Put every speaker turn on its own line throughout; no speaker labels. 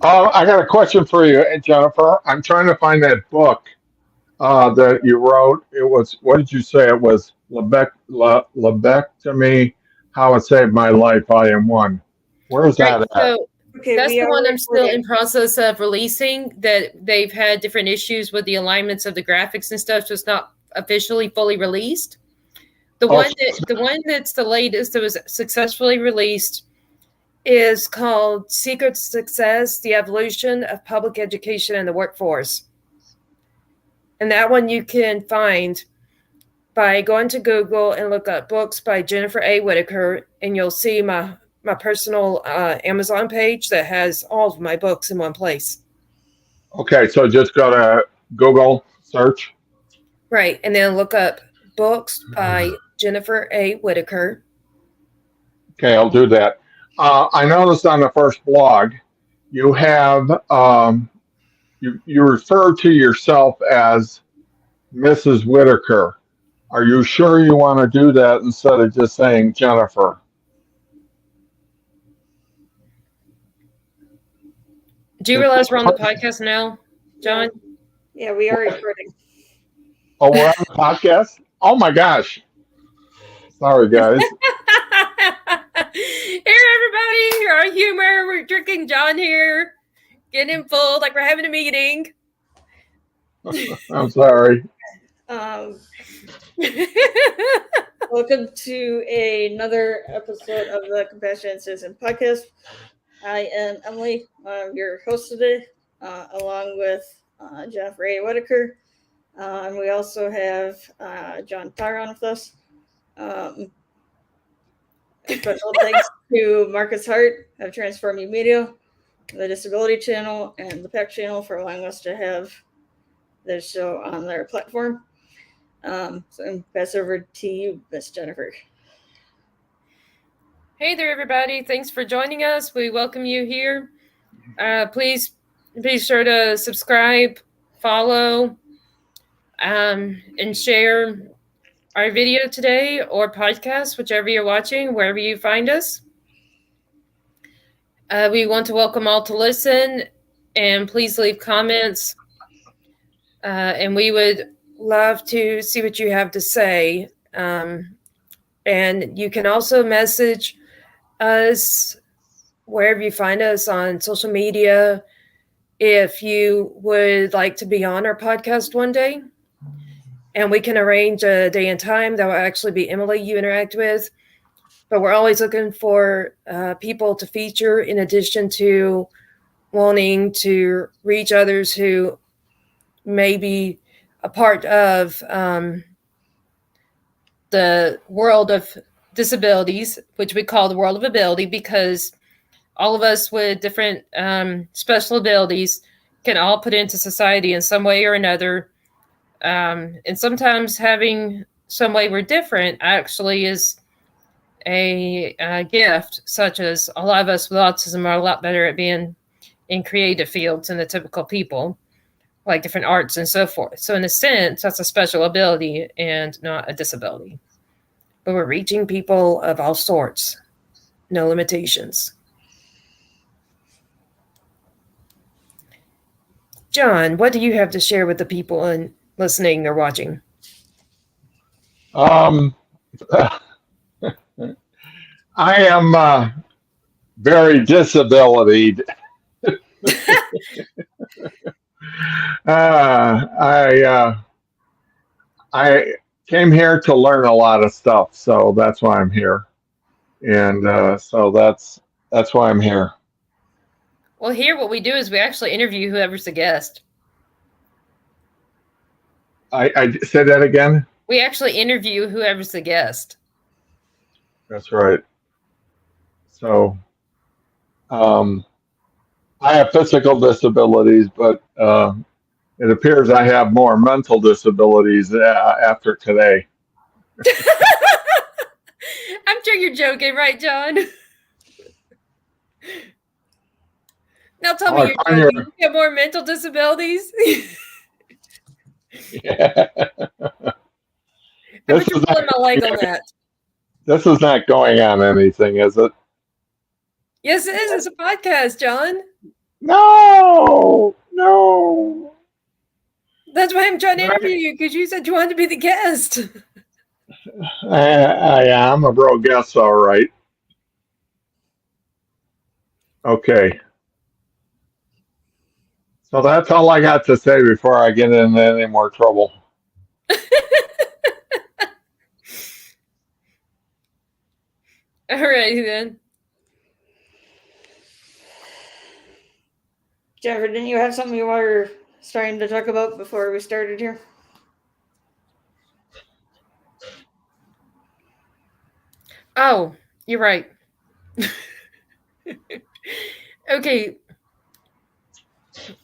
I got a question for you, Jennifer. I'm trying to find that book that you wrote. It was, what did you say? It was Lebectomy, How It Saved My Life, Volume 1. Where is
Right.
that at?
So
Okay,
that's
we
the
are
one I'm still
recording.
in process of releasing. That they've had different issues with the alignments of the graphics and stuff, so it's not officially fully released. The
Oh,
one that's the latest that was successfully released is called Secret Success: The Evolution of Public Education in the Workforce. And that one you can find by going to Google and look up books by Jennifer A. Whitaker, and you'll see my personal Amazon page that has all of my books in one place.
okay. So just go to Google search.
Right. And then look up books by Jennifer A. Whitaker.
Okay, I'll do that. I noticed on the first blog you have you refer to yourself as Mrs. Whitaker. Are you sure you want to do that instead of just saying Jennifer?
Do you realize we're on the podcast now, John?
Yeah, we are recording.
Oh, we're on the podcast? Oh my gosh. Sorry, guys.
Here, everybody. Our humor. We're drinking John here. Getting full like we're having a meeting.
I'm sorry.
Welcome to another episode of the Compassionate Citizen Podcast. I am Emily. I'm your host today, along with Jennifer A. Whitaker. And we also have John Tyron with us. Special thanks to Marcus Hart of Transform You Media, the Disability Channel, and the PAC Channel for allowing us to have this show on their platform. So I'm pass over to you, Miss Jennifer.
Hey there, everybody. Thanks for joining us. We welcome you here. Please be sure to subscribe, follow, and share our video today or podcast, whichever you're watching, wherever you find us. We want to welcome all to listen, and please leave comments. And we would love to see what you have to say. And you can also message us wherever you find us on social media if you would like to be on our podcast one day. And we can arrange a day and time that will actually be Emily you interact with. But we're always looking for people to feature, in addition to wanting to reach others who may be a part of the world of disabilities, which we call the world of ability, because all of us with different special abilities can all put into society in some way or another. And sometimes having some way we're different actually is a gift, such as a lot of us with autism are a lot better at being in creative fields than the typical people, like different arts and so forth. So in a sense, that's a special ability and not a disability. But we're reaching people of all sorts, no limitations. John, what do you have to share with the people and listening or watching?
I am very disabilitied. I came here to learn a lot of stuff, so that's why I'm here, and so that's why I'm here.
Well, here what we do is we actually interview whoever's the guest.
I say that again.
We actually interview whoever's the guest.
That's right. So, I have physical disabilities, but it appears I have more mental disabilities after today.
I'm sure you're joking, right, John? Now tell me you're joking. You have more mental disabilities?
Yeah.
I'm pulling my leg on that.
This is not going on anything, is it?
Yes, it is. It's a podcast, John.
No, no.
That's why I'm trying to interview you, because you said you wanted to be the guest.
Yeah, I'm a bro guess, all right. Okay. So that's all I got to say before I get into any more trouble.
All right, then.
Jennifer, didn't you have something you were starting to talk about before we started here?
Oh, you're right. Okay.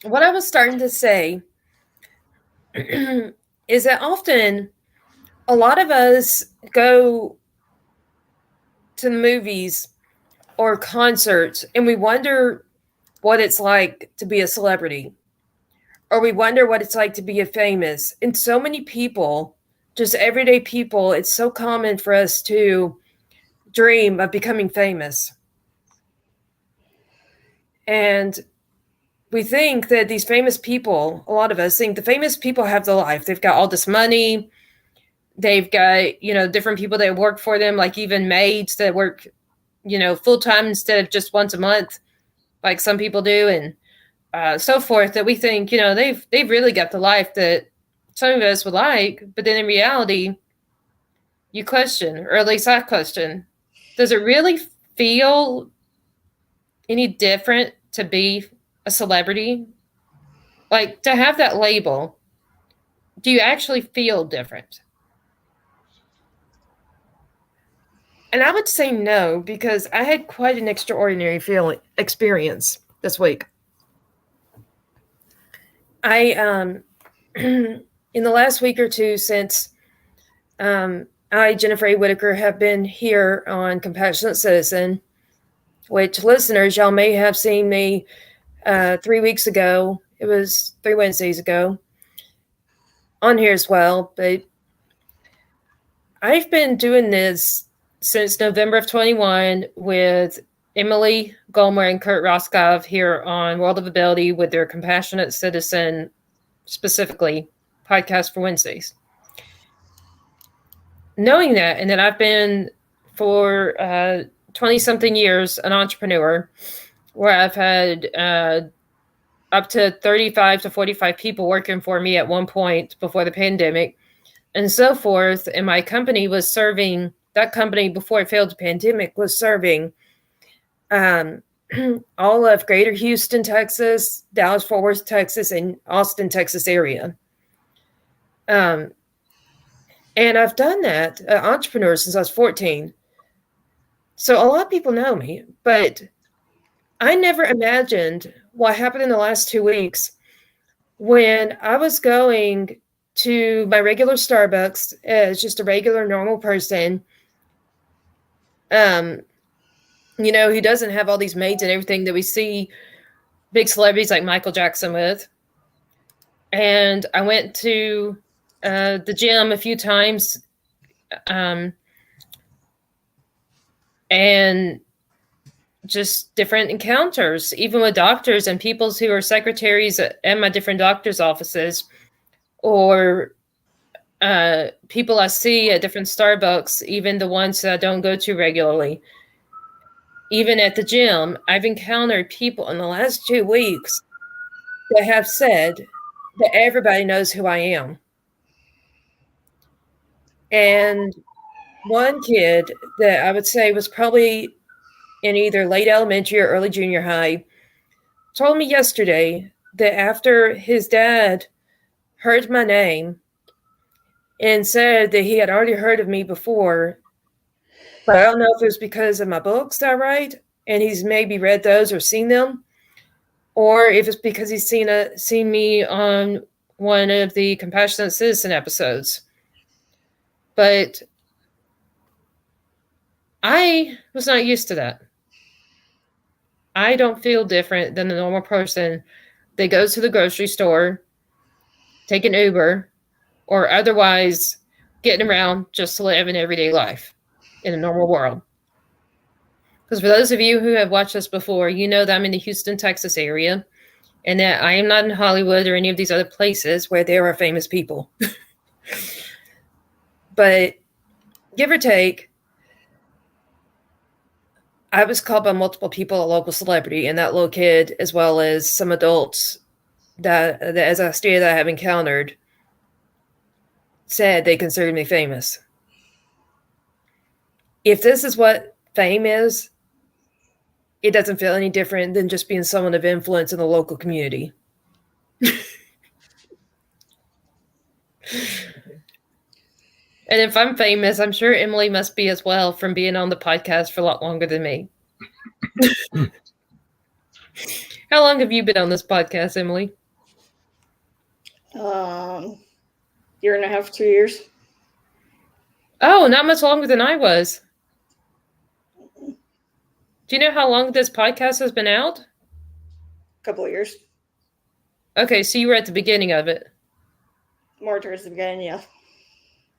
What I was starting to say is that often a lot of us go to the movies or concerts and we wonder what it's like to be a celebrity, or we wonder what it's like to be a famous. And so many people, just everyday people, it's so common for us to dream of becoming famous. And we think that these famous people, a lot of us think the famous people have the life. They've got all this money. They've got, different people that work for them, like even maids that work, full time instead of just once a month, like some people do, and so forth. That we think, they've really got the life that some of us would like. But then in reality, you question, or at least I question, does it really feel any different to be a celebrity? Like, to have that label, do you actually feel different? And I would say no, because I had quite an extraordinary experience this week. I in the last week or two since Jennifer A. Whitaker, have been here on Compassionate Citizen, which listeners, y'all may have seen me 3 weeks ago. It was 3 Wednesdays ago on here as well. But I've been doing this since November of 21 with Emily Goldmer and Kurt Roskov here on World of Ability with their Compassionate Citizen, specifically, podcast for Wednesdays. Knowing that, and that I've been for 20-something years an entrepreneur, where I've had up to 35 to 45 people working for me at one point before the pandemic, and so forth. And my company was serving, that company before it failed the pandemic was serving all of Greater Houston, Texas, Dallas, Fort Worth, Texas, and Austin, Texas area. And I've done that, entrepreneur, since I was 14. So a lot of people know me, but I never imagined what happened in the last 2 weeks when I was going to my regular Starbucks as just a regular, normal person, who doesn't have all these maids and everything that we see big celebrities like Michael Jackson with. And I went to the gym a few times, and just different encounters, even with doctors and people who are secretaries at my different doctors' offices, or people I see at different Starbucks, even the ones that I don't go to regularly. Even at the gym, I've encountered people in the last 2 weeks that have said that everybody knows who I am. And one kid that I would say was probably in either late elementary or early junior high told me yesterday that after his dad heard my name and said that he had already heard of me before, but I don't know if it was because of my books that I write and he's maybe read those or seen them, or if it's because he's seen me on one of the Compassionate Citizen episodes. But I was not used to that. I don't feel different than the normal person that goes to the grocery store, take an Uber, or otherwise getting around just to live an everyday life in a normal world. Because for those of you who have watched us before, you know that I'm in the Houston, Texas area. and that I am not in Hollywood or any of these other places where there are famous people. But give or take, I was called by multiple people a local celebrity, and that little kid, as well as some adults that as I stated, that I have encountered, said they considered me famous. If this is what fame is, it doesn't feel any different than just being someone of influence in the local community. And if I'm famous, I'm sure Emily must be as well, from being on the podcast for a lot longer than me. How long have you been on this podcast, Emily?
Year and a half, 2 years.
Oh, not much longer than I was. Do you know how long this podcast has been out?
A couple of years.
Okay, so you were at the beginning of it.
More towards the beginning, yeah.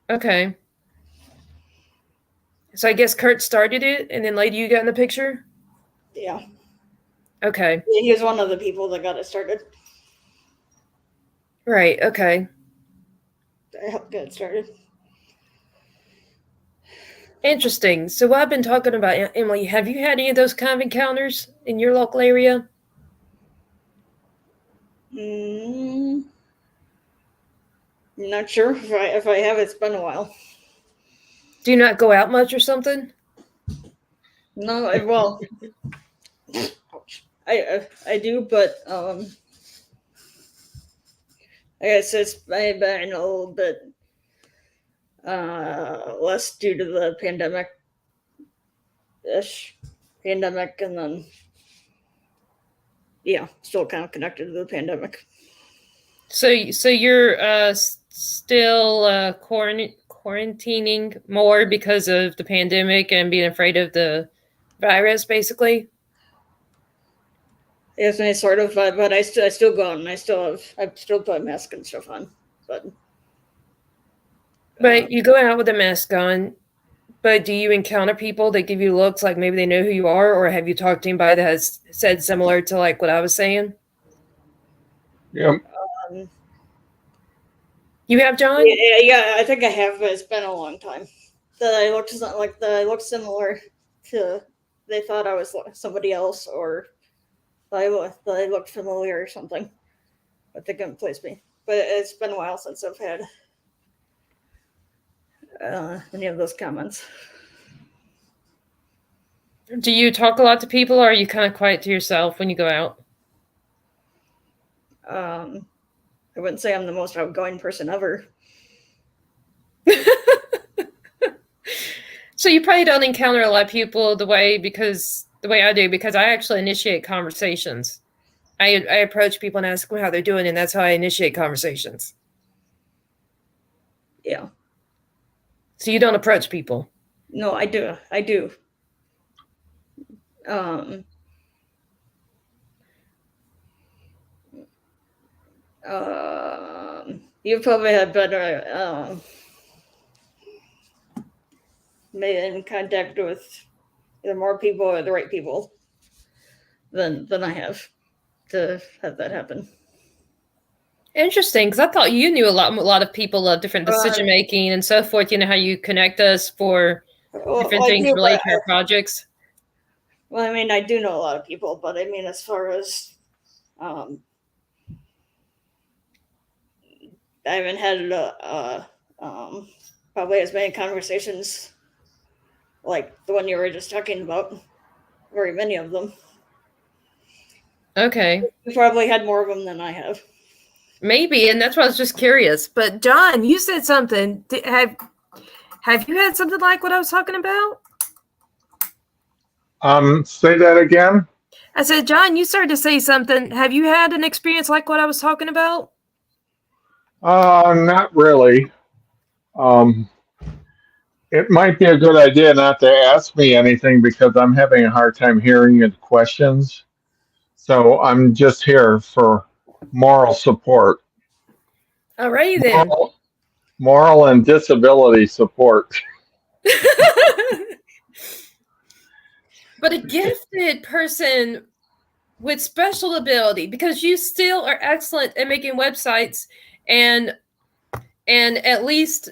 Okay. So I guess Kurt started it, and then later you got in the picture?
Yeah.
Okay.
Yeah, he was one of the people that got it started.
Right, okay.
I helped get it started.
Interesting. So what I've been talking about, Emily, have you had any of those kind of encounters in your local area?
Not sure. If I have, it's been a while.
Do you not go out much or something?
No, I do, but I guess it's been a little bit less due to the pandemic, and then still kind of connected to the pandemic.
So you're still quarantining more because of the pandemic and being afraid of the virus, basically?
Yes, I sort of, but I still go out and I still put masks and stuff on, but
you go out with a mask on. But do you encounter people that give you looks like maybe they know who you are, or have you talked to anybody that has said similar to like what I was saying?
Yeah.
You have, John?
Yeah, I think I have, but it's been a long time. That I looked similar to. They thought I was somebody else, or that I looked familiar or something, but they couldn't place me. But it's been a while since I've had any of those comments.
Do you talk a lot to people, or are you kind of quiet to yourself when you go out?
I wouldn't say I'm the most outgoing person ever.
So you probably don't encounter a lot of people the way I do, because I actually initiate conversations. I approach people and ask them how they're doing, and that's how I initiate conversations.
Yeah.
So you don't approach people?
No, I do. You probably had better made in contact with either more people or the right people than I have to have that happen.
Interesting, because I thought you knew a lot of people of different decision making and so forth. You know how you connect us for different things related to our projects.
Well, I mean, I do know a lot of people, but I mean, as far as I haven't had probably as many conversations like the one you were just talking about. Very many of them.
Okay.
You probably had more of them than I have.
Maybe, and that's why I was just curious. But John, you said something. Have you had something like what I was talking about?
Say that again.
I said, John, you started to say something. Have you had an experience like what I was talking about?
Not really. It might be a good idea not to ask me anything because I'm having a hard time hearing your questions. So I'm just here for moral support.
All righty then.
Moral and disability support.
But a gifted person with special ability, because you still are excellent at making websites and at least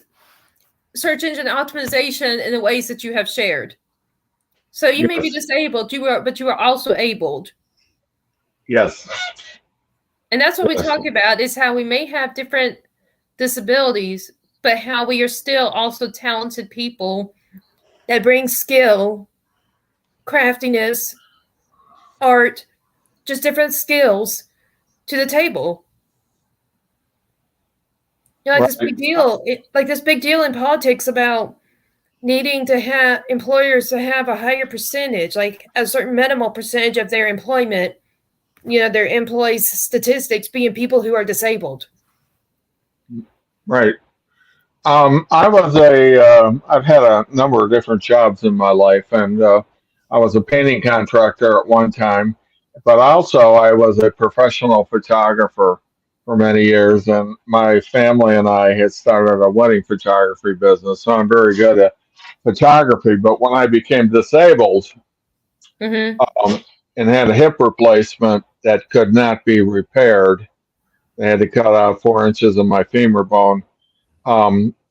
search engine optimization in the ways that you have shared. So you may be
Yes.
disabled, but you are also abled.
Yes.
And that's what we
Yes.
talk about, is how we may have different disabilities, but how we are still also talented people that bring skill, craftiness, art, just different skills to the table. You know, like
Right.
this big deal, this big deal in politics about needing to have employers to have a higher percentage, like a certain minimal percentage of their employment, their employees' statistics being people who are disabled.
Right. I've had a number of different jobs in my life, and I was a painting contractor at one time, but also I was a professional photographer for many years, and my family and I had started a wedding photography business, so I'm very good at photography. But when I became disabled,
Mm-hmm.
and had a hip replacement that could not be repaired, they had to cut out 4 inches of my femur bone.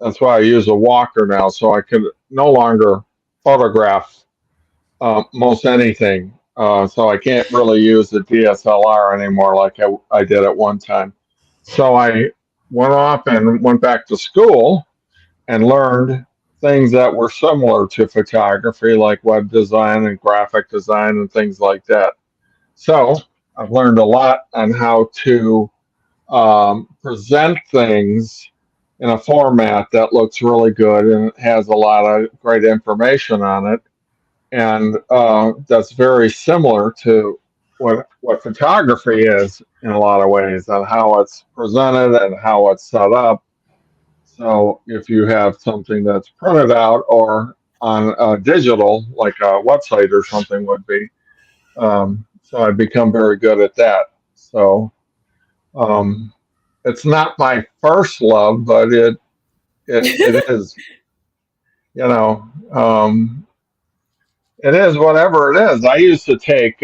That's why I use a walker now, so I can no longer photograph most anything. So I can't really use the DSLR anymore like I did at one time. So I went off and went back to school and learned things that were similar to photography, like web design and graphic design and things like that. So I've learned a lot on how to present things in a format that looks really good and has a lot of great information on it. And that's very similar to what photography is in a lot of ways, on how it's presented and how it's set up. So if you have something that's printed out or on digital, like a website or something would be, so I've become very good at that. So um, it's not my first love, but it is, you know, it is whatever it is. I used to take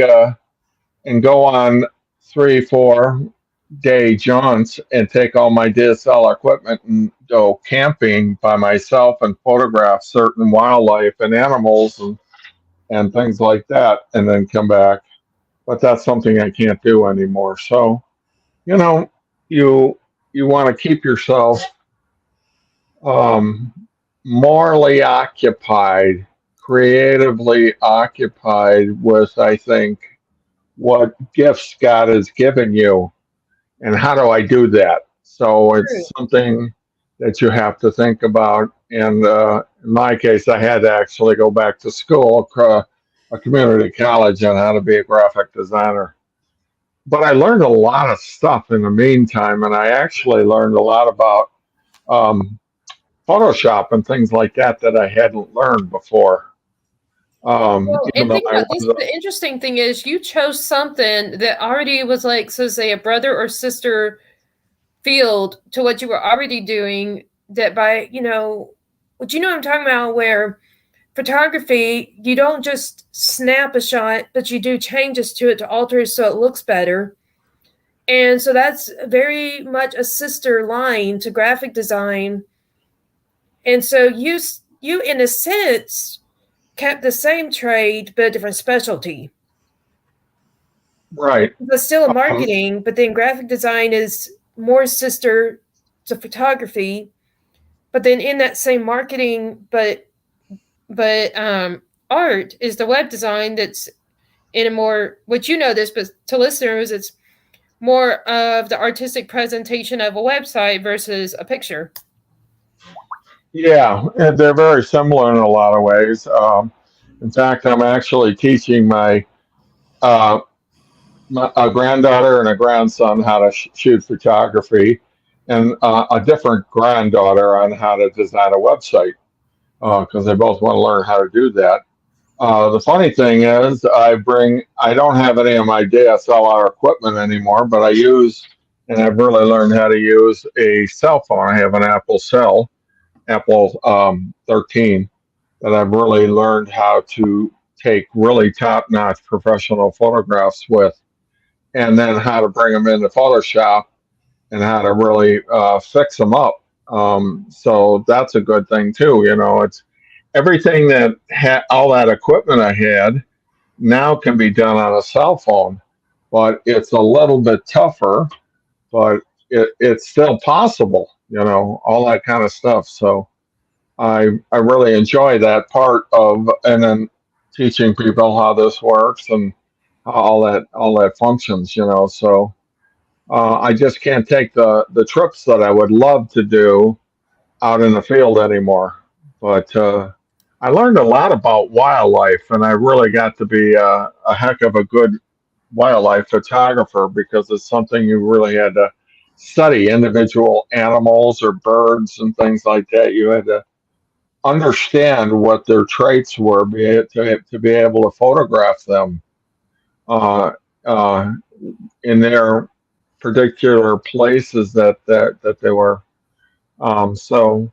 and go on 3, 4 day jaunts and take all my DSLR equipment and go camping by myself and photograph certain wildlife and animals and things like that, and then come back. But that's something I can't do anymore. So, you know, you you want to keep yourself um, morally occupied, creatively occupied with, I think, what gifts God has given you and how do I do that? So
True.
it's something that you have to think about. And in my case, I had to actually go back to school, a community college, on how to be a graphic designer. But I learned a lot of stuff in the meantime, and I actually learned a lot about um, Photoshop and things like that that I hadn't learned before.
Well,
Even
and
though
think
I
about this.
was,
The interesting thing is you chose something that already was like, so say, a brother or sister field to what you were already doing, that by, what I'm talking about, where photography, you don't just snap a shot, but you do changes to it to alter it so it looks better. And so that's very much a sister line to graphic design. And so you in a sense kept the same trade but a different specialty.
right.
But still a
Um,
marketing, but then graphic design is more sister to photography. But then in that same marketing, but art is the web design that's in a more, which this, but to listeners, it's more of the artistic presentation of a website versus a picture.
yeah, and they're very similar in a lot of ways. In fact, I'm actually teaching uh, a granddaughter and a grandson how to shoot photography, and a different granddaughter on how to design a website because they both want to learn how to do that. The funny thing is, I don't have any of my DSLR equipment anymore, but and I've really learned how to use a cell phone. I have an Apple 13, that I've really learned how to take really top notch professional photographs with. and then how to bring them into Photoshop and how to really fix them up. So that's a good thing too. It's everything that all that equipment I had now can be done on a cell phone, but it's a little bit tougher, but it's still possible, all that kind of stuff. So I really enjoy that part of, and then teaching people how this works and how all that functions, So I just can't take the trips that I would love to do out in the field anymore. But I learned a lot about wildlife, and I really got to be a heck of a good wildlife photographer because it's something you really had to study individual animals or birds and things like that. You had to understand what their traits were to be able to photograph them uh, uh, in their particular places that they were. So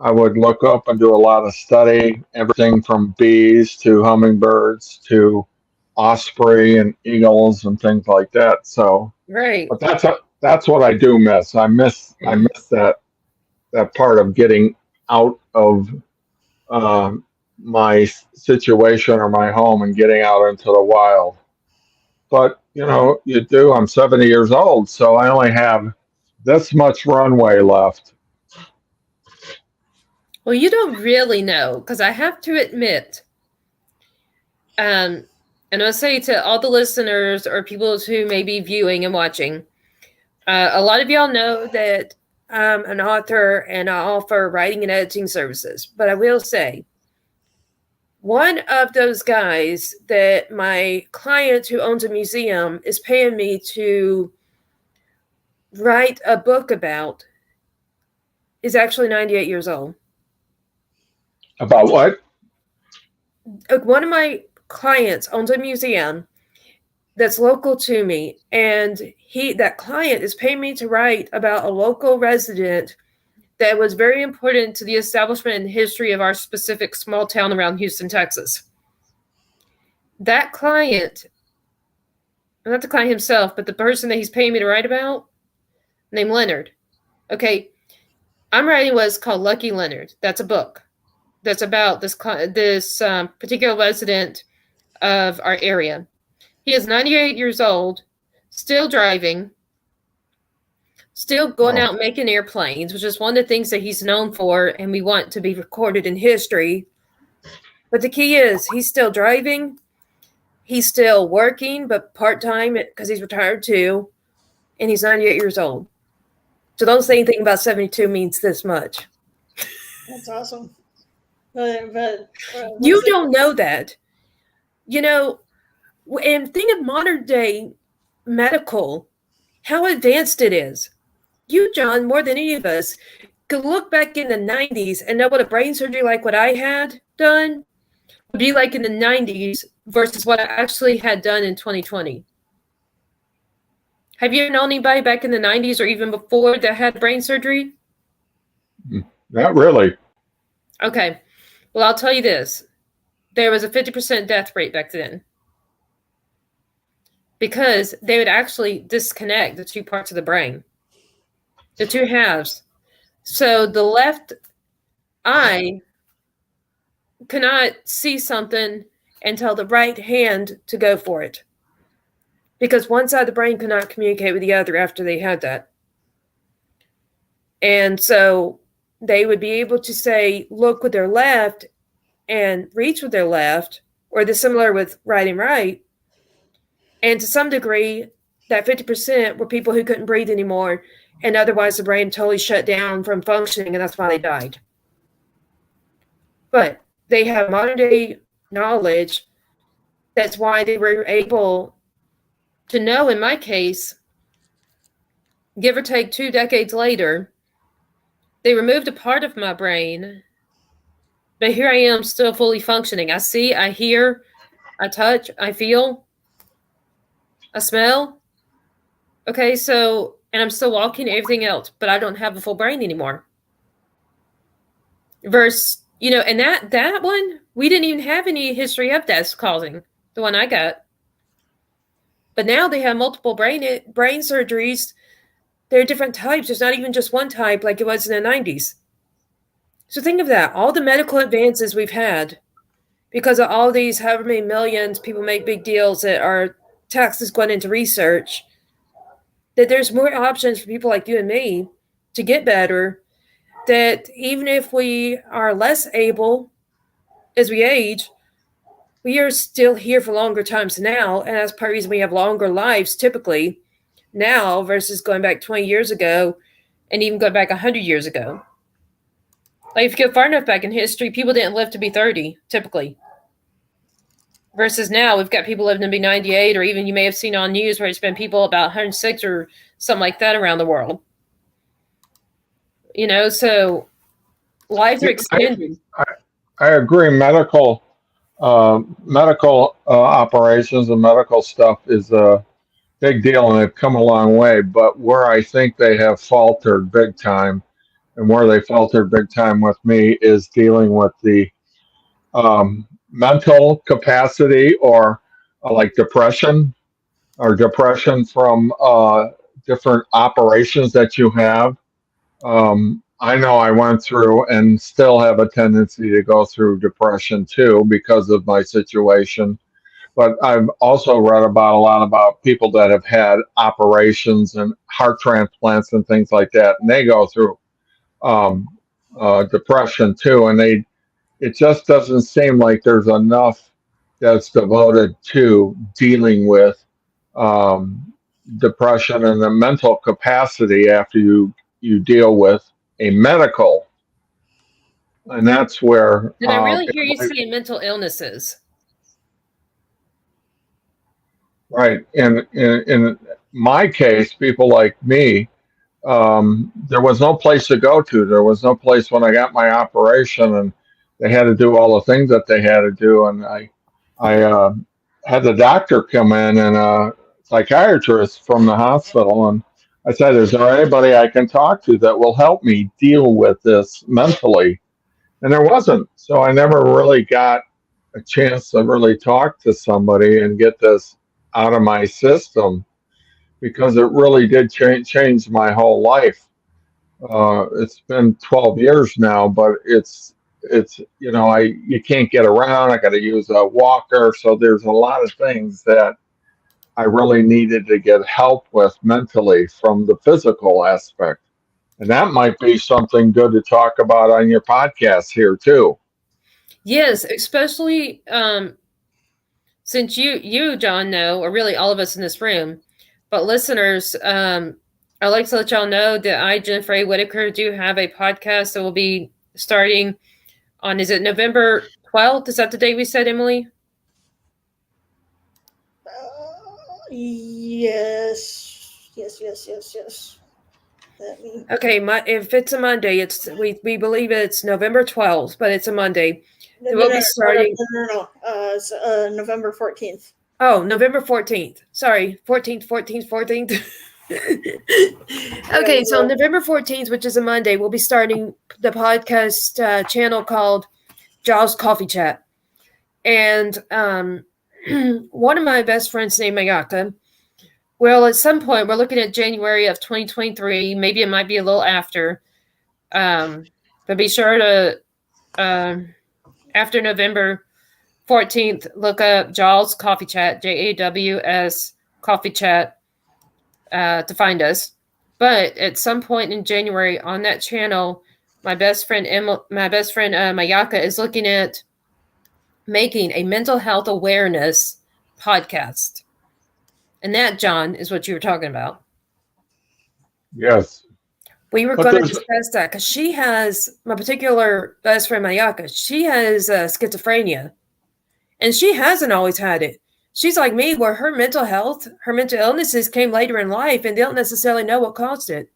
I would look up and do a lot of study, everything from bees to hummingbirds to osprey and eagles and things like that. So,
Right.
but that's what I do miss. I miss that part of getting out of my situation or my home and getting out into the wild. But you do. I'm 70 years old, so I only have this much runway left.
Well, you don't really know, because I have to admit, and I'll say to all the listeners or people who may be viewing and watching, a lot of y'all know that I'm an author and I offer writing and editing services. But I will say, one of those guys that my client who owns a museum is paying me to write a book about is actually 98 years old.
About what?
One of my clients owns a museum that's local to me, and that client is paying me to write about a local resident that was very important to the establishment and history of our specific small town around Houston, Texas. That client, not the client himself, but the person that he's paying me to write about, named Leonard. Okay, I'm writing what's called Lucky Leonard. That's a book that's about this particular resident of our area. He is 98 years old, still driving, still going out making airplanes, which is one of the things that he's known for, and we want to be recorded in history. But the key is he's still driving, he's still working, but part-time because he's retired too, and he's 98 years old. So don't say anything about 72 means this much.
That's awesome. But
you don't know that. And think of modern day medical, how advanced it is. You, John, more than any of us, could look back in the 90s and know what a brain surgery like what I had done would be like in the 90s versus what I actually had done in 2020. Have you known anybody back in the 90s or even before that had brain surgery?
Not really.
Okay. Well, I'll tell you this. There was a 50% death rate back then because they would actually disconnect the two parts of the brain, the two halves. So the left eye cannot see something and tell the right hand to go for it because one side of the brain cannot communicate with the other after they had that. And so they would be able to say, look with their left and reach with their left, or the similar with right and right. And to some degree, that 50% were people who couldn't breathe anymore, and otherwise the brain totally shut down from functioning, and that's why they died. But they have modern day knowledge. That's why they were able to know, in my case, give or take 2 decades later, they removed a part of my brain, but here I am still fully functioning. I see, I hear, I touch, I feel, I smell. Okay, so, and I'm still walking, everything else, but I don't have a full brain anymore. Versus, and that one, we didn't even have any history of deaths causing, the one I got. But now they have multiple brain surgeries. There are different types. There's not even just one type like it was in the 90s. So think of that. All the medical advances we've had because of all these however many millions people make big deals that are taxes going into research, that there's more options for people like you and me to get better, that even if we are less able as we age, we are still here for longer times now. And that's part of the reason we have longer lives typically now versus going back 20 years ago and even going back 100 years ago. Like if you go far enough back in history, people didn't live to be 30 typically. Versus now, we've got people living to be 98, or even you may have seen on news where it's been people about 106 or something like that around the world. You know, so lives are extending.
I agree. Medical operations and medical stuff is a big deal, and they've come a long way. But where I think they have faltered big time, and where they faltered big time with me, is dealing with the mental capacity, or like depression, or depression from different operations that you have. I know I went through and still have a tendency to go through depression too because of my situation. But I've also read about a lot about people that have had operations and heart transplants and things like that, and they go through um, depression too. And it just doesn't seem like there's enough that's devoted to dealing with um, depression and the mental capacity after you deal with a medical, and that's where
Did I really hear you saying mental illnesses?
right. In my case, people like me, there was no place to go to. There was no place when I got my operation, and they had to do all the things that they had to do, and I had the doctor come in and a psychiatrist from the hospital, and I said, "Is there anybody I can talk to that will help me deal with this mentally?" And there wasn't. So I never really got a chance to really talk to somebody and get this out of my system, because it really did change my whole life. It's been 12 years now, but it's you can't get around. I got to use a walker, so there's a lot of things that I really needed to get help with mentally from the physical aspect. And that might be something good to talk about on your podcast here too.
Yes, especially since you, John, know, or really all of us in this room, but listeners, I'd like to let y'all know that I, Jennifer Whitaker, do have a podcast that will be starting on, is it November 12th? Is that the date we said, Emily?
Yes.
Okay, if it's a Monday, it's we believe it's November 12th, but it's a Monday. We'll be starting.
No. It's November 14th.
Oh, November 14th. Sorry, 14th. Okay, so November 14th, which is a Monday, we'll be starting the podcast channel called Jaws Coffee Chat. And one of my best friends named Mayaka, well, at some point, we're looking at January of 2023. Maybe it might be a little after. But be sure to, after November 14th, look up Jaws Coffee Chat, JAWS Coffee Chat, to find us. But at some point in January on that channel, my best friend Mayaka is looking at making a mental health awareness podcast. And that, John, is what you were talking about.
Yes.
We were going to discuss that because she has, my particular best friend Mayaka, she has schizophrenia. And she hasn't always had it. She's like me, where her mental health, her mental illnesses came later in life and they don't necessarily know what caused it.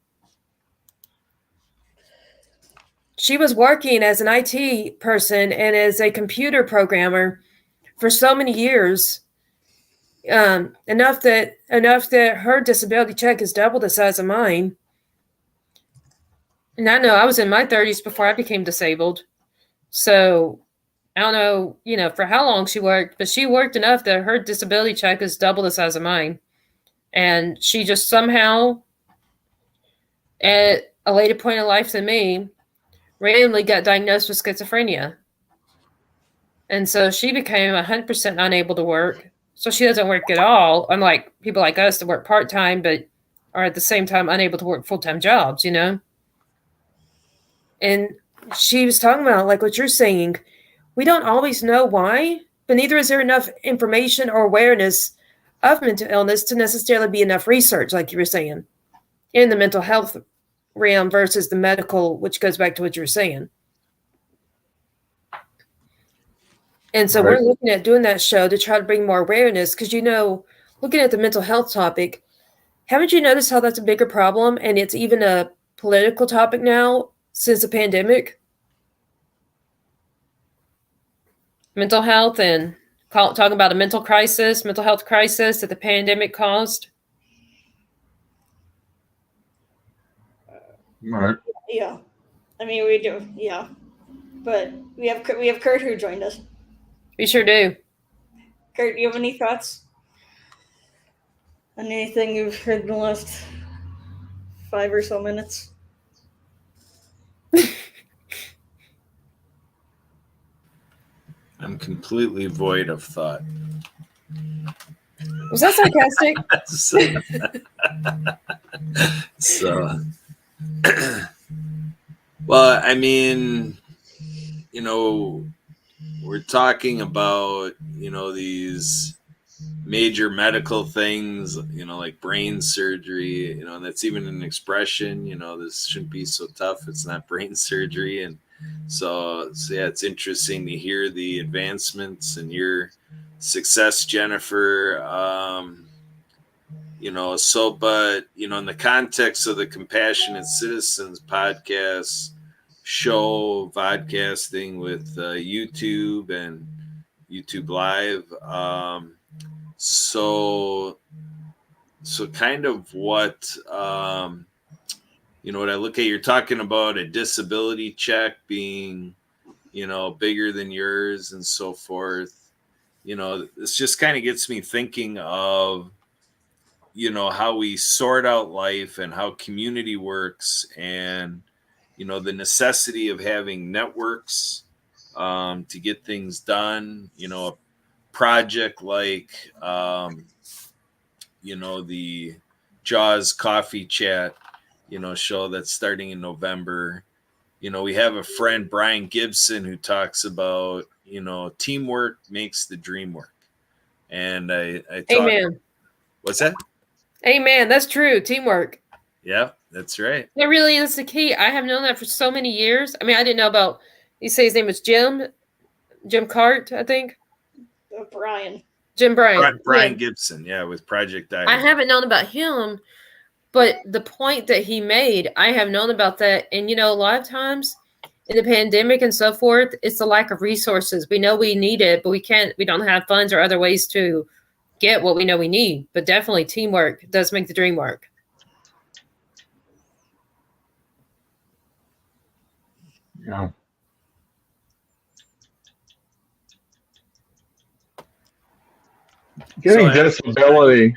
She was working as an IT person and as a computer programmer for so many years, enough that her disability check is double the size of mine. And I know I was in my 30s before I became disabled. So I don't know, for how long she worked, but she worked enough that her disability check is double the size of mine. And she just somehow, at a later point in life than me, randomly got diagnosed with schizophrenia. And so she became 100% unable to work. So she doesn't work at all, unlike people like us that work part-time, but are at the same time unable to work full-time jobs, you know? And she was talking about, like what you're saying, we don't always know why, but neither is there enough information or awareness of mental illness to necessarily be enough research, like you were saying, in the mental health realm versus the medical, which goes back to what you were saying. And so
Right.
we're looking at doing that show to try to bring more awareness because, you know, looking at the mental health topic, haven't you noticed how that's a bigger problem? And it's even a political topic now since the pandemic? Mental health and talking about a mental health crisis that the pandemic caused.
Right.
Yeah, I mean we do. Yeah, but we have Kurt who joined us.
We sure do.
Kurt, do you have any thoughts on anything you've heard in the last 5 or so minutes?
I'm completely void of thought.
Was that sarcastic?
So well, I mean, you know, we're talking about, you know, these major medical things, you know, like brain surgery, you know, and that's even an expression, you know, this shouldn't be so tough. It's not brain surgery. And so yeah, it's interesting to hear the advancements and your success, Jennifer. You know, so, but, you know, in the context of the Compassionate Citizens podcast show, vodcasting with YouTube and YouTube Live. So kind of what, you know, what I look at, you're talking about a disability check being, you know, bigger than yours and so forth. You know, this just kind of gets me thinking of, you know, how we sort out life and how community works, and, you know, the necessity of having networks to get things done. You know, a project like, you know, the Jaws Coffee Chat, you know, show that's starting in November. You know, we have a friend, Brian Gibson, who talks about, you know, teamwork makes the dream work. And I talk.
Amen.
What's that?
Amen. That's true. Teamwork.
Yeah, that's right.
That really is the key. I have known that for so many years. I mean, I didn't know about, you say his name was Jim Cart, I think.
Brian.
Jim Bryant.
Brian
Yeah.
Gibson, yeah, with Project Diamond.
I haven't known about him, but the point that he made, I have known about that. And, you know, a lot of times in the pandemic and so forth, it's the lack of resources. We know we need it, but we don't have funds or other ways to get what we know we need. But definitely teamwork does make the dream work.
Yeah. Getting disability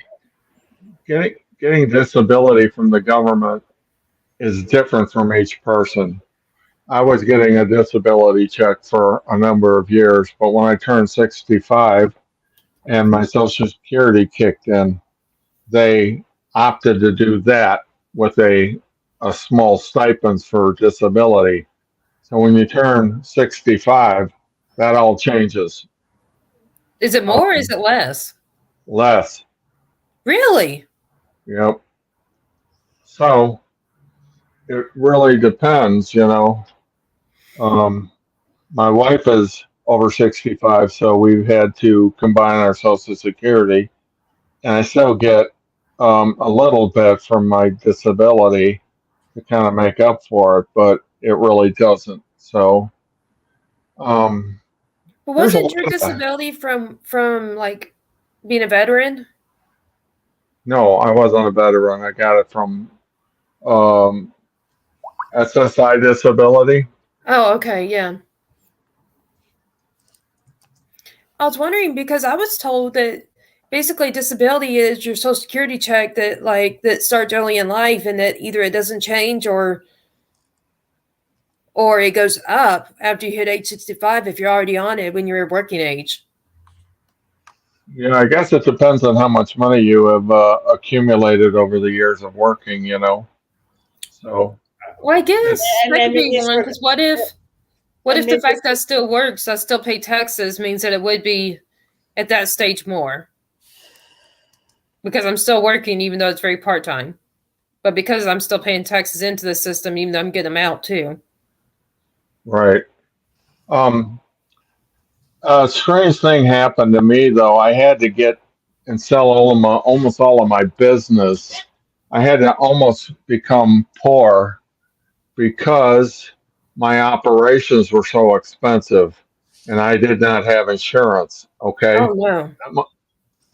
from the government is different from each person. I was getting a disability check for a number of years, but when I turned 65 and my Social Security kicked in, they opted to do that with a small stipends for disability. So when you turn 65, that all changes.
Is it more or is it less?
Less.
Really?
Yep. So it really depends, you know. My wife is over 65, so we've had to combine our Social Security, and I still get a little bit from my disability to kind of make up for it, but it really doesn't. So,
Well,
there's a
wasn't
lot
your
of-
disability from like being a veteran?
No, I wasn't a veteran. I got it from SSI disability.
Oh, okay, yeah. I was wondering because I was told that basically disability is your social security check that starts early in life, and that either it doesn't change or it goes up after you hit age 65 if you're already on it when you're working age.
I guess it depends on how much money you have accumulated over the years of working. So
Well, I guess
And
that
I
could
mean,
be
these
one,
were,
because what if
and
the
maybe
fact that I still works, I still pay taxes, means that it would be at that stage more because I'm still working, even though it's very part time. But because I'm still paying taxes into the system, even though I'm getting them out too.
right. A strange thing happened to me though. I had to get and sell almost all of my business. I had to almost become poor because my operations were so expensive and I did not have insurance. Okay.
Oh no.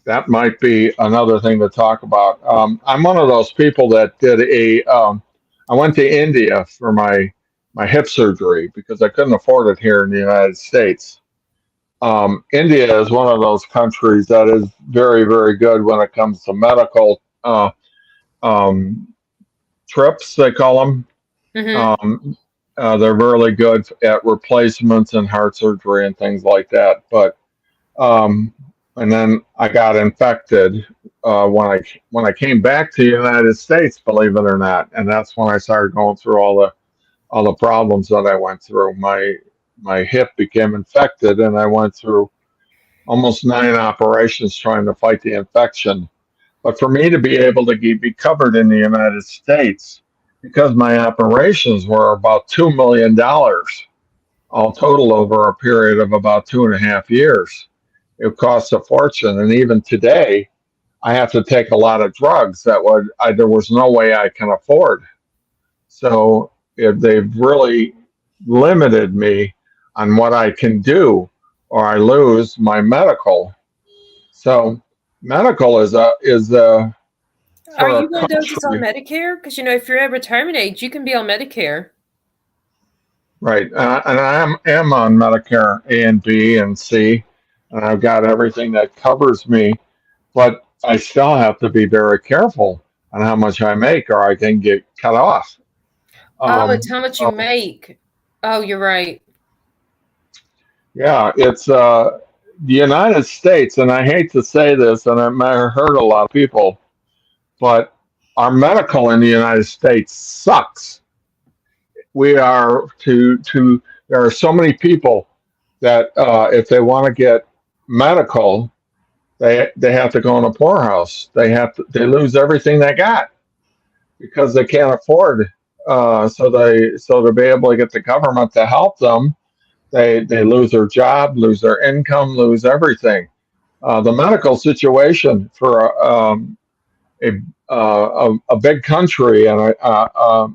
That might be another thing to talk about. I'm one of those people that did I went to India for my hip surgery because I couldn't afford it here in the United States. India is one of those countries that is very, very good when it comes to medical um, trips, they call them.
Mm-hmm.
They're really good at replacements and heart surgery and things like that. But um, and then I got infected when I came back to the United States, believe it or not, and that's when I started going through all the problems that I went through. My hip became infected, and I went through almost 9 operations trying to fight the infection. But for me to be able to be covered in the United States, because my operations were about $2 million, all total over a period of about 2.5 years, it costs a fortune. And even today, I have to take a lot of drugs that there was no way I can afford. So they've really limited me on what I can do, or I lose my medical. So medical is
Are
for a
you one of those that's on
country,
Medicare? Because if you're at retirement age, you can be on Medicare.
right? And I am on Medicare A and B and C, and I've got everything that covers me, but I still have to be very careful on how much I make, or I can get cut off.
Oh, it's how much you
So
make. Oh, you're right.
yeah, it's the United States, and I hate to say this, and it might hurt a lot of people, but our medical in the United States sucks. We are to there are so many people that if they want to get medical, they have to go in a poorhouse. They lose everything they got because they can't afford. So to be able to get the government to help them, they lose their job, lose their income, lose everything. The medical situation for a, a big country and a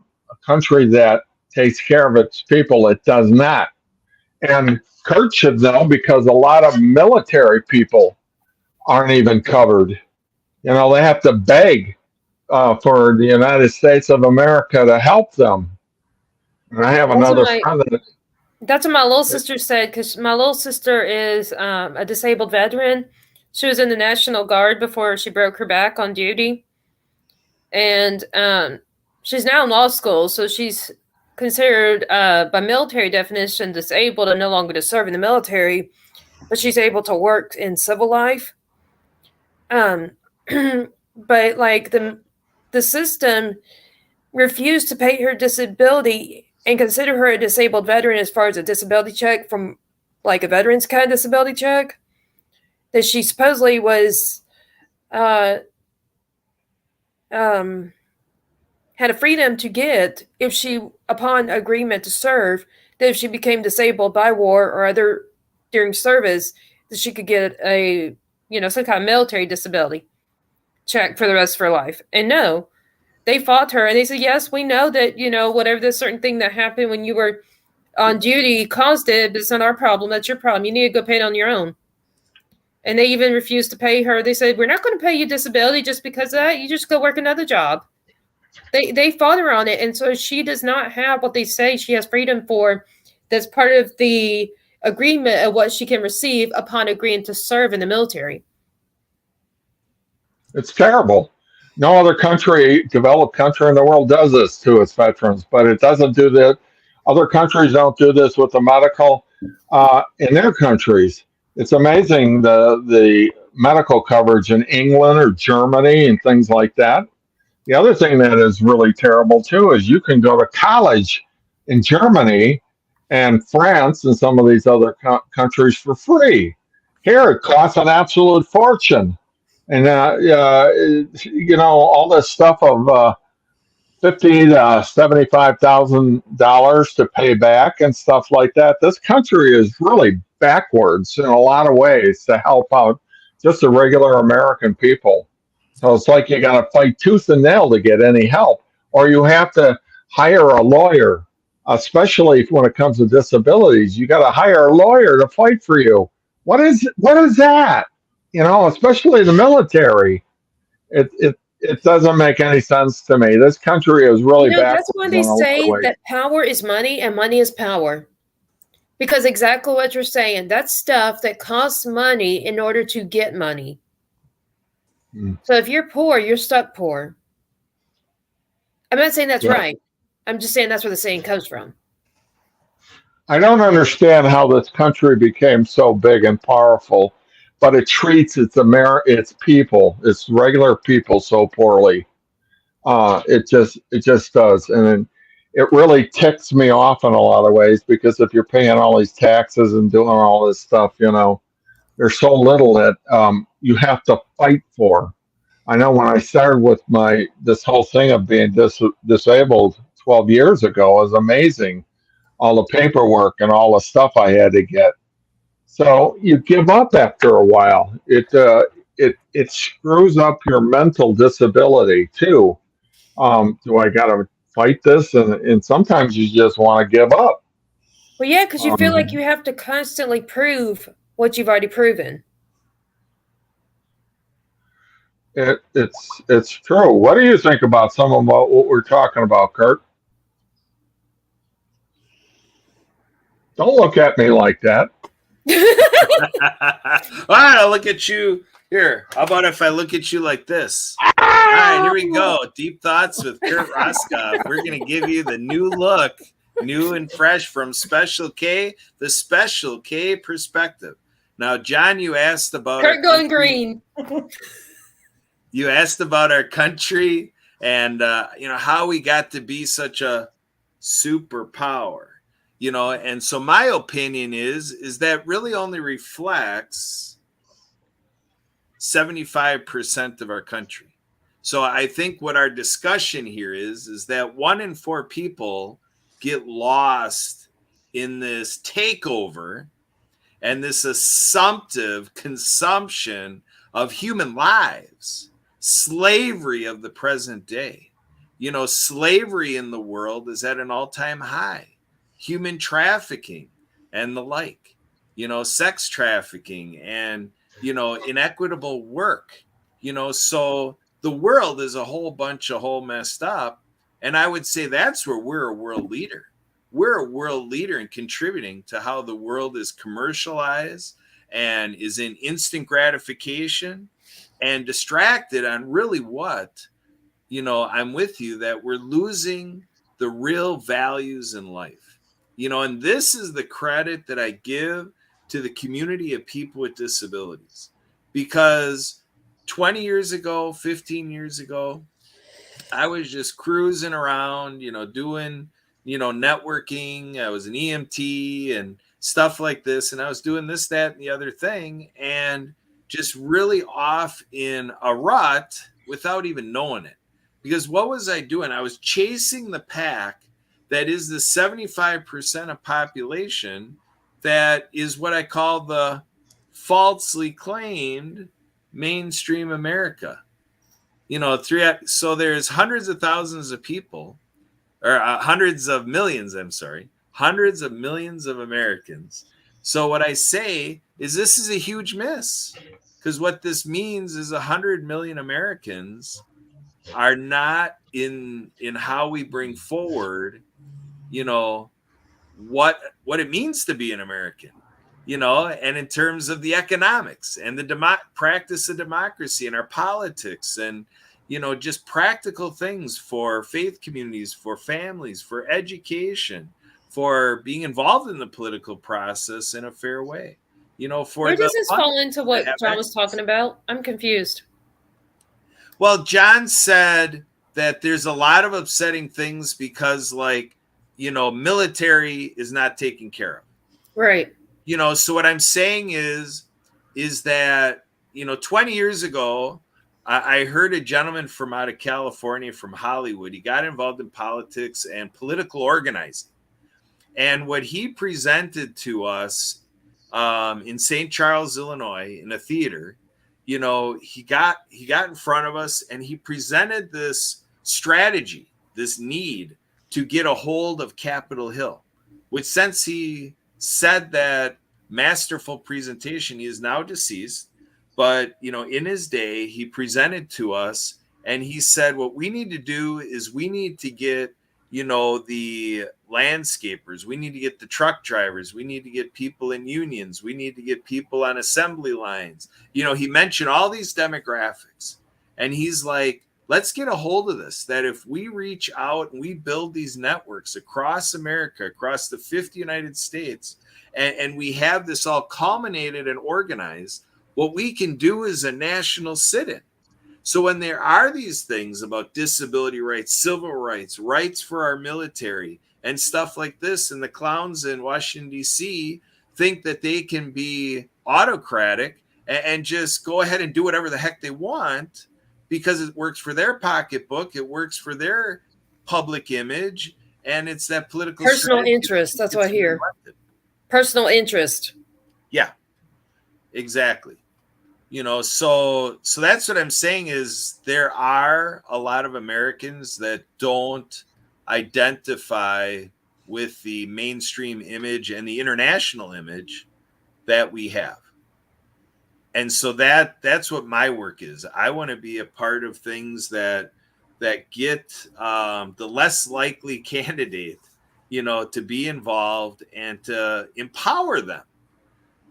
country that takes care of its people, it does not. And Kurt should know because a lot of military people aren't even covered. They have to beg for the United States of America to help them. And I have
That's what
another
my
friend
that's what my little sister said, because my little sister is a disabled veteran. She was in the National Guard before she broke her back on duty, and she's now in law school, so she's considered by military definition disabled and no longer to serve in the military, but she's able to work in civil life. Um, but like the system refused to pay her disability and consider her a disabled veteran as far as a disability check from like a veteran's kind of disability check that she supposedly was uh, um, had a freedom to get if she, upon agreement to serve, that if she became disabled by war or other during service, that she could get some kind of military disability check for the rest of her life. And no, they fought her and they said, yes, we know that, whatever this certain thing that happened when you were on duty caused it, but it's not our problem. That's your problem. You need to go pay it on your own. And they even refused to pay her. They said, we're not going to pay you disability just because of that. You just go work another job. They fought her on it. And so she does not have what they say she has freedom for. That's part of the agreement of what she can receive upon agreeing to serve in the military.
It's terrible. No other country, developed country in the world, does this to its veterans, but it doesn't do that. Other countries don't do this with the medical in their countries. It's amazing the medical coverage in England or Germany and things like that. The other thing that is really terrible too is you can go to college in Germany and France and some of these other countries for free. Here it costs an absolute fortune, and all this stuff of fifty to $75,000 to pay back and stuff like that. This country is really backwards in a lot of ways to help out just the regular American people. So it's like you got to fight tooth and nail to get any help, or you have to hire a lawyer, especially when it comes to disabilities. You got to hire a lawyer to fight for you. What is that? Especially the military. It doesn't make any sense to me. This country is really
That's why
backwards
they
in a lot of
say
ways.
that power is money and money is power. Because exactly what you're saying, that's stuff that costs money in order to get money. So if you're poor, you're stuck poor. I'm not saying that's right. I'm just saying that's where the saying comes from.
I don't understand how this country became so big and powerful, but it treats its people, its regular people, so poorly. It just does, and it really ticks me off in a lot of ways because if you're paying all these taxes and doing all this stuff, there's so little that you have to fight for. I know when I started with this whole thing of being disabled 12 years ago, it was amazing. All the paperwork and all the stuff I had to get. So you give up after a while. It screws up your mental disability too. Do I got to fight this? And sometimes you just want to give up.
Well, yeah, because you feel like you have to constantly prove what you've already proven.
It's true. What do you think about some of what we're talking about, Kurt? Don't look at me like that.
All right, I'll look at you here. How about if I look at you like this? All right, here we go. Deep Thoughts with Kurt Roskoff. We're going to give you the new look, new and fresh from Special K, the Special K perspective. Now, John, you asked about
Kurt going green.
You asked about our country and how we got to be such a superpower. And so my opinion is that really only reflects 75% of our country. So I think what our discussion here is that 1 in 4 people get lost in this takeover and this assumptive consumption of human lives, slavery of the present day. Slavery in the world is at an all-time high. Human trafficking and the like, sex trafficking and, inequitable work, so the world is a whole messed up. And I would say that's where we're a world leader. We're a world leader in contributing to how the world is commercialized and is in instant gratification and distracted on really what, I'm with you that we're losing the real values in life. And this is the credit that I give to the community of people with disabilities, because 20 years ago, 15 years ago, I was just cruising around, doing, networking. I was an EMT and stuff like this. And I was doing this, that, and the other thing, and just really off in a rut without even knowing it. Because what was I doing? I was chasing the pack. That is the 75% of population that is what I call the falsely claimed mainstream America. So there's hundreds of thousands of people, or hundreds of millions of Americans. So what I say is this is a huge miss, because what this means is 100 million Americans are not in how we bring forward what it means to be an American. and in terms of the economics and the practice of democracy and our politics and, just practical things for faith communities, for families, for education, for being involved in the political process in a fair way, for
Where
the
does this fall into
that
what
have
John was
access.
talking about? I'm confused.
Well, John said that there's a lot of upsetting things because, military is not taken care of.
Right.
So what I'm saying is that, 20 years ago, I heard a gentleman from out of California, from Hollywood. He got involved in politics and political organizing. And what he presented to us in St. Charles, Illinois, in a theater, he got in front of us and he presented this strategy, this need to get a hold of Capitol Hill, which, since he said that masterful presentation, he is now deceased. But, in his day, he presented to us and he said, what we need to do is we need to get, the landscapers, we need to get the truck drivers, we need to get people in unions, we need to get people on assembly lines. He mentioned all these demographics and he's like, let's get a hold of this, that if we reach out and we build these networks across America, across the 50 United States, and we have this all culminated and organized, what we can do is a national sit-in. So when there are these things about disability rights, civil rights, rights for our military, and stuff like this, and the clowns in Washington, D.C. think that they can be autocratic and just go ahead and do whatever the heck they want because it works for their pocketbook, it works for their public image, and it's that political
personal interest. That's what I hear. Personal interest.
Yeah, exactly. So that's what I'm saying is there are a lot of Americans that don't identify with the mainstream image and the international image that we have. And so that's what my work is. I want to be a part of things that get the less likely candidate, to be involved and to empower them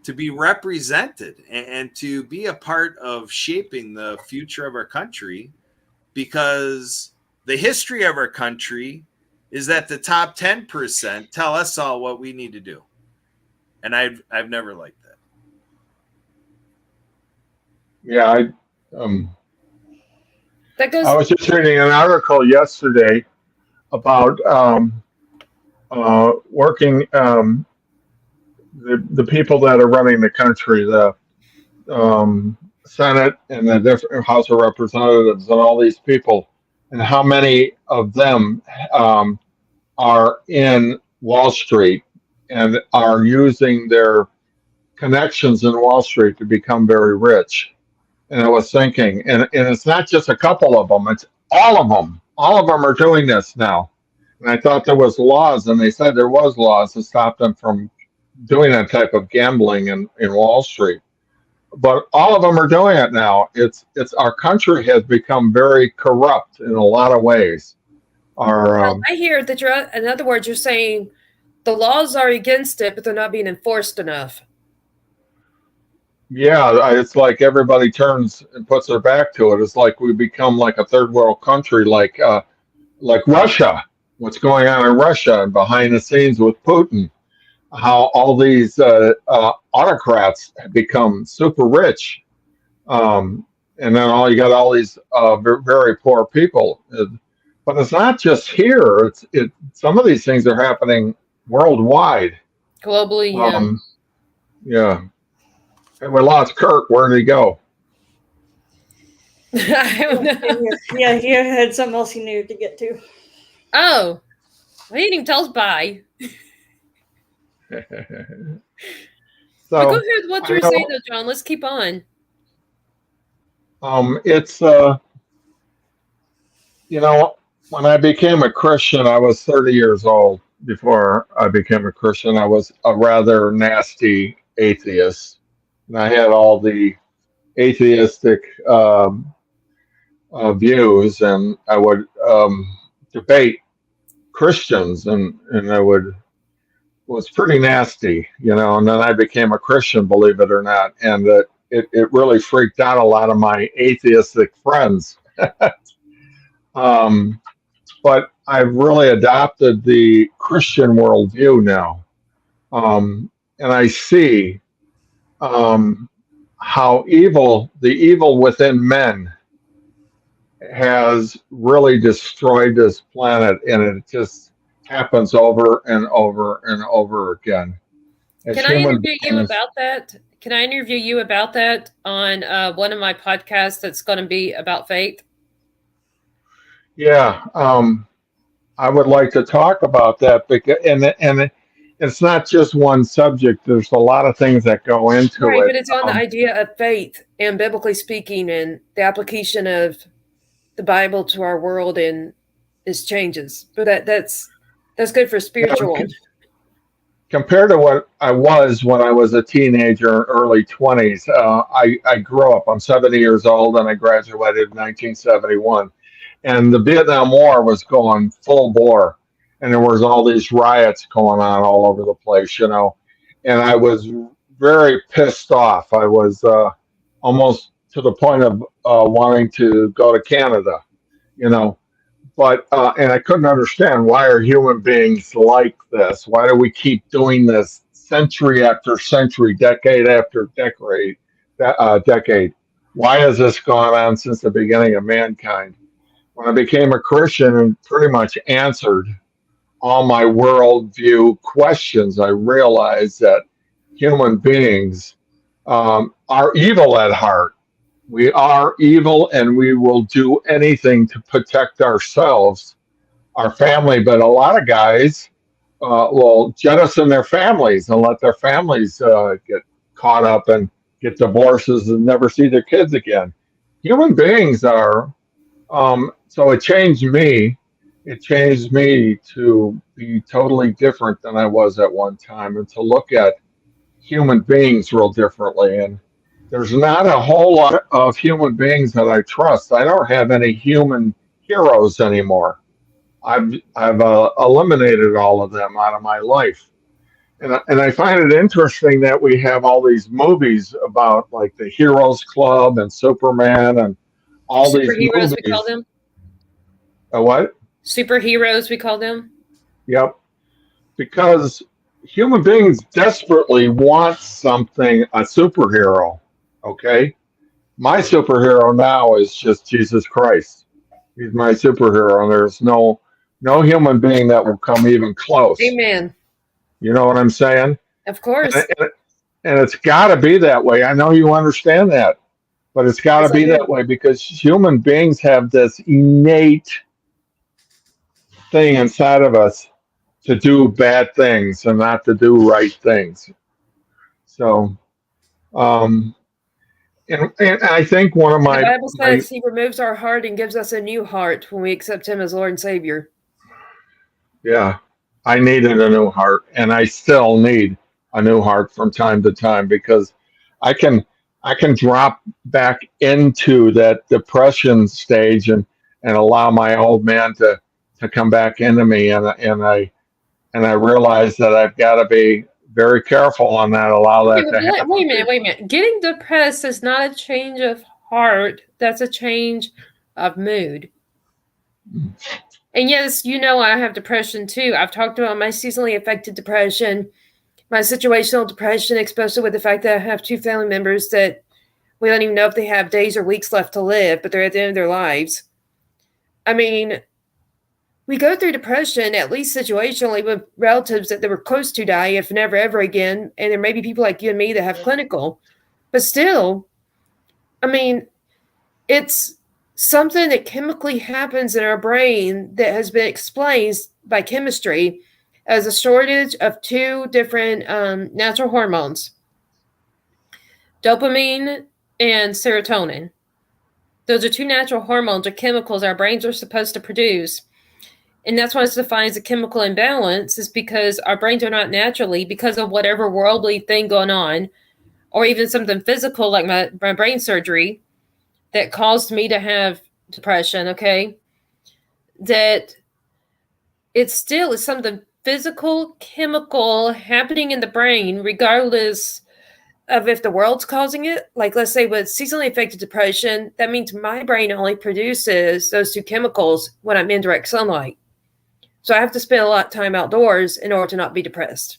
to be represented and to be a part of shaping the future of our country, because the history of our country is that the top 10% tell us all what we need to do. And I've never liked that.
Yeah,
That goes.
I was just reading an article yesterday about working the people that are running the country, the Senate and the different House of Representatives, and all these people, and how many of them are in Wall Street and are using their connections in Wall Street to become very rich. And I was thinking, and it's not just a couple of them, it's all of them. All of them are doing this now. And I thought there was laws, and they said there was laws to stop them from doing that type of gambling in Wall Street. But all of them are doing it now. It's our country has become very corrupt in a lot of ways.
Well, I hear that you're, in other words, you're saying the laws are against it, but they're not being enforced enough.
Yeah, it's like everybody turns and puts their back to it. It's like we become like a third world country, like Russia. What's going on in Russia and behind the scenes with Putin? How all these autocrats have become super rich, and then you got all these very poor people. But it's not just here. Some of these things are happening worldwide,
globally.
Yeah. And we lost Kirk. Where did he go?
I don't know.
Yeah, he had something else he needed to get to.
Oh, well, he didn't even tell us bye.
So
go ahead with what you were saying, though, John. Let's keep on.
It's when I became a Christian, I was 30 years old. Before I became a Christian, I was a rather nasty atheist, and I had all the atheistic views, and I would debate Christians, and I would was pretty nasty, you know. And then I became a Christian, believe it or not, and it really freaked out a lot of my atheistic friends. um, but I've really adopted the Christian worldview now, and I see um, how the evil within men has really destroyed this planet, and it just happens over and over and over again. As
Can I
human
interview you
beings,
about that? Can I interview you about that on one of my podcasts that's going to be about faith?
yeah, I would like to talk about that because, and it's not just one subject. There's a lot of things that go into
Right,
it.
but it's on the idea of faith and biblically speaking and the application of the Bible to our world and its changes. But that's good for spiritual.
Compared to what I was when I was a teenager, early 20s, I grew up. I'm 70 years old, and I graduated in 1971. And the Vietnam War was going full bore, and there was all these riots going on all over the place, you know. And I was very pissed off. I was almost to the point of wanting to go to Canada, you know. But and I couldn't understand, why are human beings like this? Why do we keep doing this century after century, decade after decade? Why has this gone on since the beginning of mankind? When I became a Christian and pretty much answered all my worldview questions, I realized that human beings are evil at heart. We are evil, and we will do anything to protect ourselves, our family. But a lot of guys will jettison their families and let their families get caught up and get divorces and never see their kids again. Human beings are, so it changed me. It changed me to be totally different than I was at one time, and to look at human beings real differently. And there's not a whole lot of human beings that I trust. I don't have any human heroes anymore. I've eliminated all of them out of my life. And I find it interesting that we have all these movies about, like, the Heroes Club and Superman and all these
Superheroes, we call
movies.
them.
What?
Superheroes, we call them.
Yep. Because human beings desperately want something, a superhero. Okay. My superhero now is just Jesus Christ. He's my superhero, and there's no human being that will come even close.
Amen.
You know what I'm saying?
Of course.
And it's got to be that way. I know you understand that, but it's got to be that way, because human beings have this innate thing inside of us to do bad things and not to do right things. So, and I think one of
the Bible says He removes our heart and gives us a new heart when we accept Him as Lord and Savior.
Yeah, I needed a new heart, and I still need a new heart from time to time, because I can drop back into that depression stage and allow my old man to come back into me, and I realize that I've got to be very careful on that. Allow that to happen.
Wait a minute. Getting depressed is not a change of heart. That's a change of mood. And yes, you know, I have depression too. I've talked about my seasonally affected depression, my situational depression, especially with the fact that I have two family members that we don't even know if they have days or weeks left to live, but they're at the end of their lives. I mean, we go through depression, at least situationally, with relatives that they were close to die, if never ever again. And there may be people like you and me that have clinical. But still, I mean, it's something that chemically happens in our brain that has been explained by chemistry as a shortage of two different natural hormones, dopamine and serotonin. Those are two natural hormones or chemicals our brains are supposed to produce. And that's why it's defined as a chemical imbalance, is because our brains are not naturally, because of whatever worldly thing going on, or even something physical like my brain surgery that caused me to have depression, okay, that it still is something physical chemical happening in the brain, regardless of if the world's causing it. Like, let's say with seasonally affected depression, that means my brain only produces those two chemicals when I'm in direct sunlight. So I have to spend a lot of time outdoors in order to not be depressed.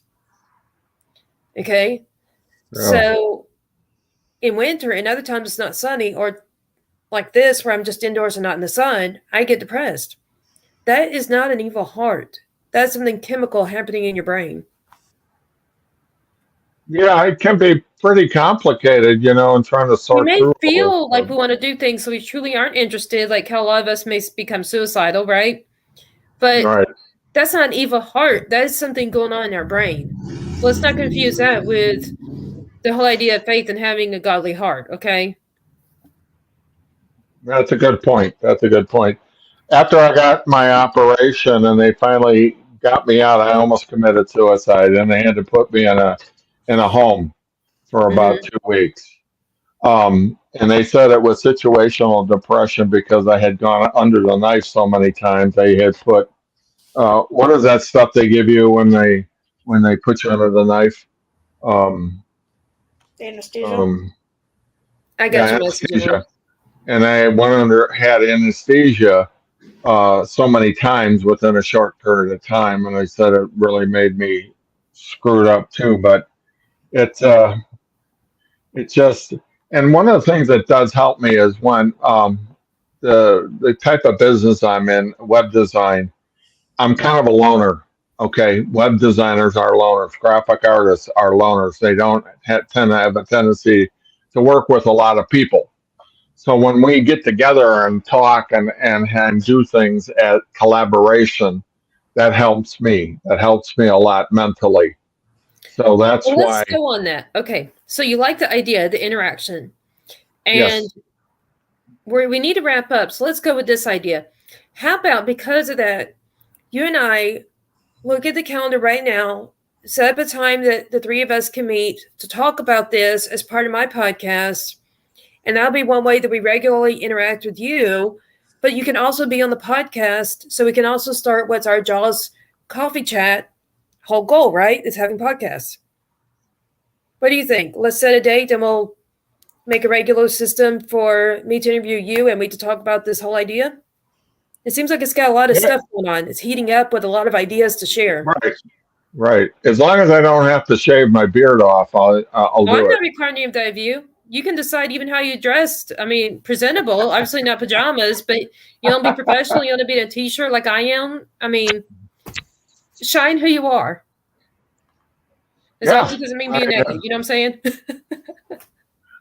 Okay?
Yeah.
So in winter and other times it's not sunny, or like this where I'm just indoors and not in the sun, I get depressed. That is not an evil heart. That's something chemical happening in your brain.
Yeah, it can be pretty complicated, and trying to
We
sort
may
through all
feel
this
like
stuff.
we want to do things so we truly aren't interested, like how a lot of us may become suicidal, right? But
Right.
that's not an evil heart. That is something going on in our brain. So let's not confuse that with the whole idea of faith and having a godly heart, okay?
That's a good point. That's a good point. After I got my operation and they finally got me out, I almost committed suicide, and they had to put me in a home for about
Mm-hmm.
2 weeks. And they said it was situational depression because I had gone under the knife so many times. They had put what is that stuff they give you when they put you under the knife? Um,
Anesthesia.
I
yeah,
got your message, Emily.
anesthesia. And I had anesthesia so many times within a short period of time, and I said it really made me screwed up too. But it's it just, and one of the things that does help me is when the type of business I'm in, web design. I'm kind of a loner. Okay, web designers are loners. Graphic artists are loners. They don't tend to have a tendency to work with a lot of people. So when we get together and talk and do things at collaboration, that helps me. That helps me a lot mentally. So that's
Well, let's
why,
go on that. Okay. So you like the idea, the interaction. And
yes,
we need to wrap up. So let's go with this idea. How about because of that, you and I look at the calendar right now, set up a time that the three of us can meet to talk about this as part of my podcast. And that'll be one way that we regularly interact with you. But you can also be on the podcast. So we can also start what's our Jaws coffee chat whole goal, right? Is having podcasts. What do you think? Let's set a date and we'll make a regular system for me to interview you and we to talk about this whole idea. It seems like it's got a lot of
yeah,
stuff going on. It's heating up with a lot of ideas to share.
right, right. As long as I don't have to shave my beard off, I'll
Well, I'm
do
not
it.
requiring any of that of you. You can decide even how you dressed. I mean, presentable, obviously not pajamas, but you want to be professional. You want to be in a t-shirt like I am. I mean, shine who you are. As long as
Yeah,
it doesn't mean
I,
being naked. You know what I'm saying?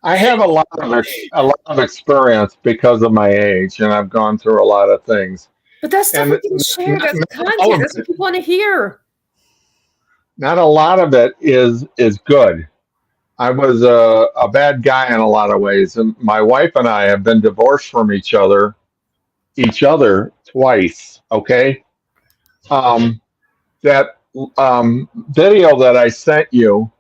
I have a lot of experience because of my age, and I've gone through a lot of things.
But that stuff
And
we can share.
not,
That's
not all
content.
of
That's what
it,
people want to hear.
not a lot of it is good. I was a bad guy in a lot of ways, and my wife and I have been divorced from each other twice. Okay, um, that video that I sent you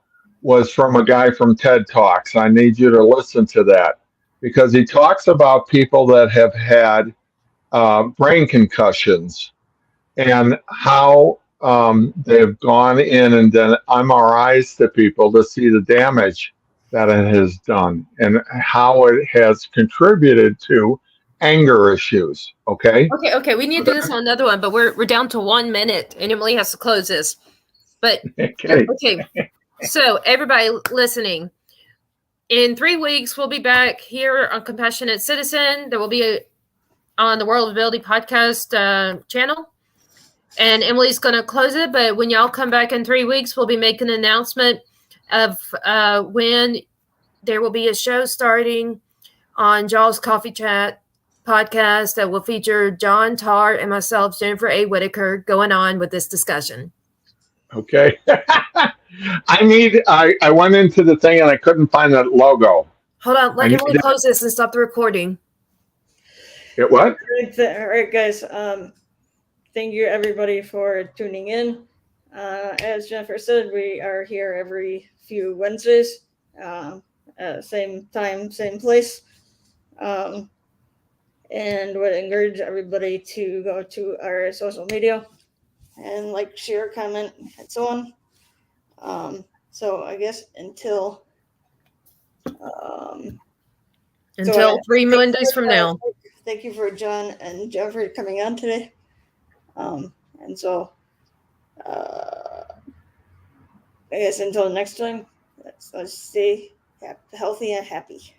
was from a guy from TED Talks. I need you to listen to that because he talks about people that have had brain concussions and how they've gone in and done MRIs to people to see the damage that it has done and how it has contributed to anger issues. Okay.
Okay. We need to do this on another one, but we're down to 1 minute, and Emily has to close this. But
Okay.
okay, so everybody listening, in 3 weeks we'll be back here on Compassionate Citizen. There will be on the World of Ability podcast channel, and Emily's going to close it. But when y'all come back in 3 weeks, we'll be making an announcement of when there will be a show starting on Jaws Coffee Chat podcast that will feature John Tarr and myself, Jennifer A. Whitaker, going on with this discussion.
Okay. I went into the thing and I couldn't find that logo.
Hold on, let
I
Emily
need
close this and stop the recording.
it. What?
All right, guys. Thank you everybody for tuning in. As Jennifer said, we are here every few Wednesdays, same time, same place, and would encourage everybody to go to our social media and like, share, comment, and so on. So I guess until
Until 3 Mondays from now.
Thank you for John and Jeffrey coming on today. And so I guess until next time, let's stay healthy and happy.